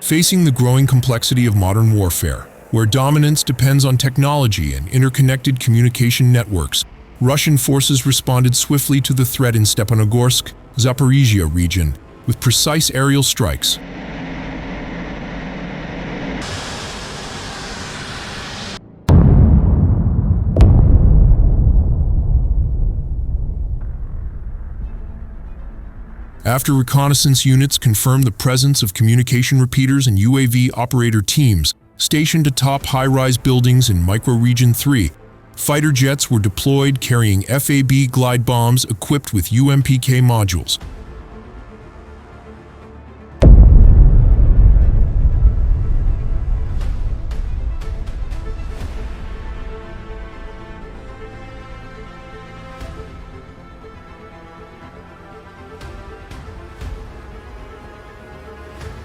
Facing the growing complexity of modern warfare, where dominance depends on technology and interconnected communication networks, Russian forces responded swiftly to the threat in Stepanogorsk, Zaporizhzhia region, with precise aerial strikes. After reconnaissance units confirmed the presence of communication repeaters and UAV operator teams stationed atop high-rise buildings in Microregion 3, fighter jets were deployed carrying FAB glide bombs equipped with UMPK modules.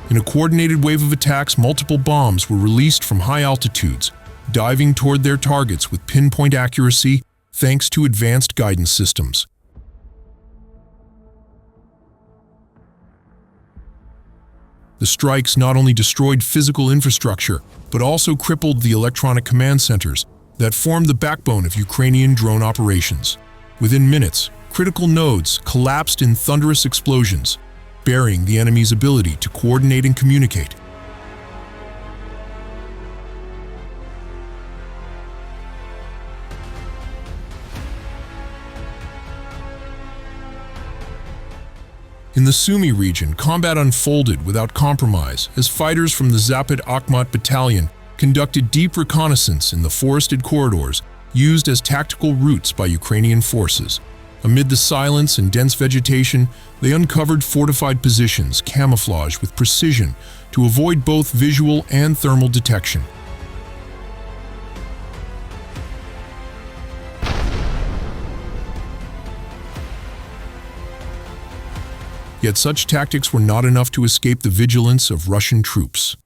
In a coordinated wave of attacks, multiple bombs were released from high altitudes, diving toward their targets with pinpoint accuracy thanks to advanced guidance systems. The strikes not only destroyed physical infrastructure, but also crippled the electronic command centers that formed the backbone of Ukrainian drone operations. Within minutes, critical nodes collapsed in thunderous explosions, burying the enemy's ability to coordinate and communicate. In the Sumy region, combat unfolded without compromise as fighters from the Zaporizhzhia battalion conducted deep reconnaissance in the forested corridors used as tactical routes by Ukrainian forces. Amid the silence and dense vegetation, they uncovered fortified positions camouflaged with precision to avoid both visual and thermal detection. Yet such tactics were not enough to escape the vigilance of Russian troops.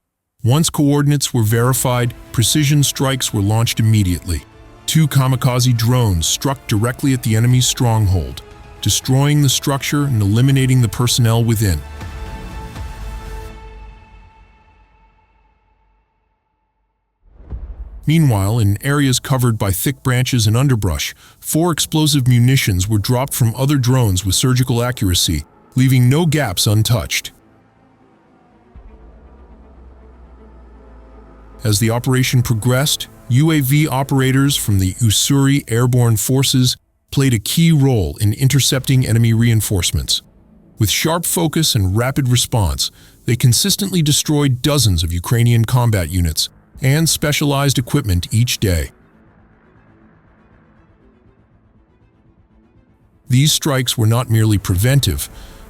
Once coordinates were verified, precision strikes were launched immediately. 2 kamikaze drones struck directly at the enemy's stronghold, destroying the structure and eliminating the personnel within. Meanwhile, in areas covered by thick branches and underbrush, 4 explosive munitions were dropped from other drones with surgical accuracy, leaving no gaps untouched. As the operation progressed, UAV operators from the Ussuri airborne forces played a key role in intercepting enemy reinforcements. With sharp focus and rapid response, they consistently destroyed dozens of Ukrainian combat units and specialized equipment each day. These strikes were not merely preventive,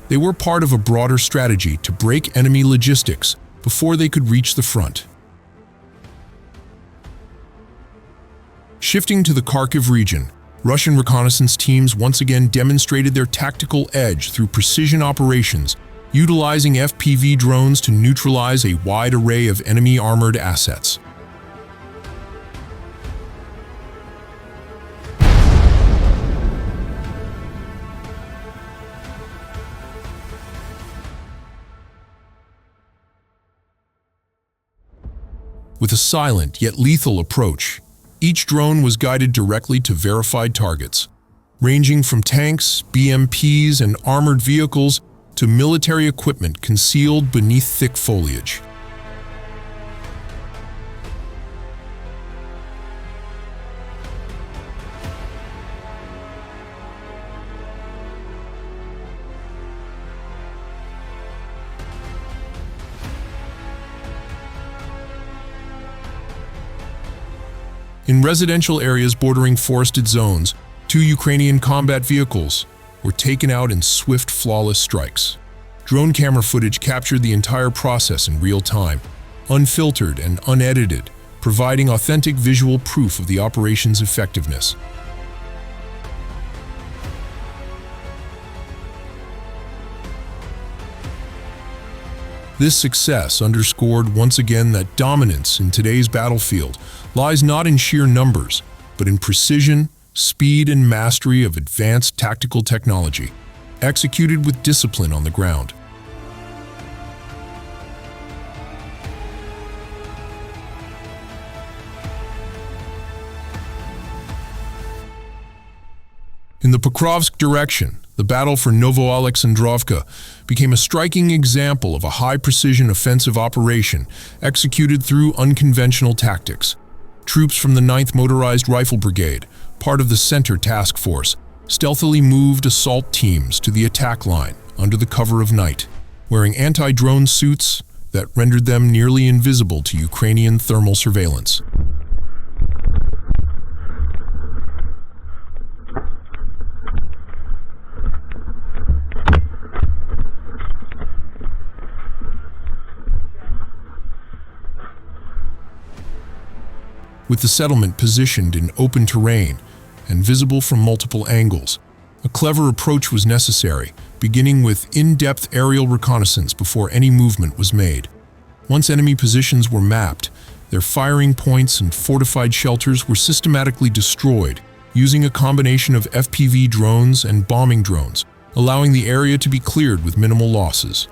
they were part of a broader strategy to break enemy logistics before they could reach the front. Shifting to the Kharkiv region, Russian reconnaissance teams once again demonstrated their tactical edge through precision operations, utilizing FPV drones to neutralize a wide array of enemy armored assets. With a silent yet lethal approach, each drone was guided directly to verified targets, ranging from tanks, BMPs, and armored vehicles to military equipment concealed beneath thick foliage. In residential areas bordering forested zones, 2 Ukrainian combat vehicles were taken out in swift, flawless strikes. Drone camera footage captured the entire process in real time, unfiltered and unedited, providing authentic visual proof of the operation's effectiveness. This success underscored once again that dominance in today's battlefield lies not in sheer numbers, but in precision, speed, and mastery of advanced tactical technology, executed with discipline on the ground. In the Pokrovsk direction, the battle for Novoalexandrovka became a striking example of a high-precision offensive operation executed through unconventional tactics. Troops from the 9th Motorized Rifle Brigade, part of the Center Task Force, stealthily moved assault teams to the attack line under the cover of night, wearing anti-drone suits that rendered them nearly invisible to Ukrainian thermal surveillance. With the settlement positioned in open terrain and visible from multiple angles, a clever approach was necessary, beginning with in-depth aerial reconnaissance before any movement was made. Once enemy positions were mapped, their firing points and fortified shelters were systematically destroyed using a combination of FPV drones and bombing drones, allowing the area to be cleared with minimal losses.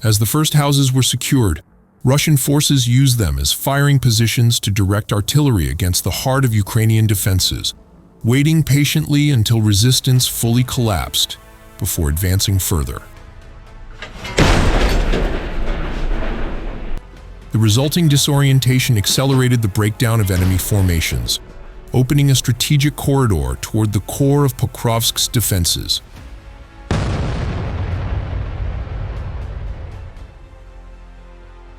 As the first houses were secured, Russian forces used them as firing positions to direct artillery against the heart of Ukrainian defenses, waiting patiently until resistance fully collapsed before advancing further. The resulting disorientation accelerated the breakdown of enemy formations, opening a strategic corridor toward the core of Pokrovsk's defenses.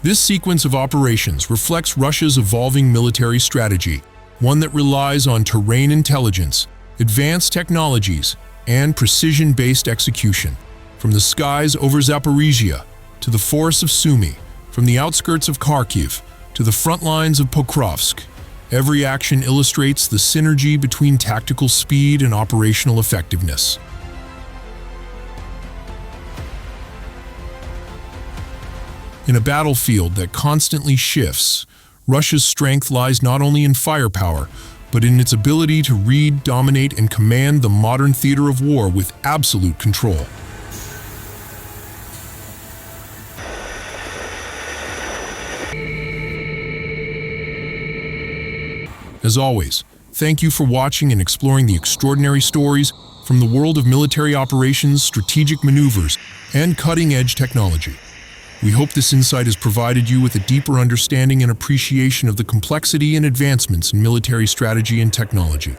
This sequence of operations reflects Russia's evolving military strategy, one that relies on terrain intelligence, advanced technologies, and precision-based execution. From the skies over Zaporizhzhia to the forests of Sumy, from the outskirts of Kharkiv to the front lines of Pokrovsk, every action illustrates the synergy between tactical speed and operational effectiveness. In a battlefield that constantly shifts, Russia's strength lies not only in firepower, but in its ability to read, dominate, and command the modern theater of war with absolute control. As always, thank you for watching and exploring the extraordinary stories from the world of military operations, strategic maneuvers, and cutting-edge technology. We hope this insight has provided you with a deeper understanding and appreciation of the complexity and advancements in military strategy and technology.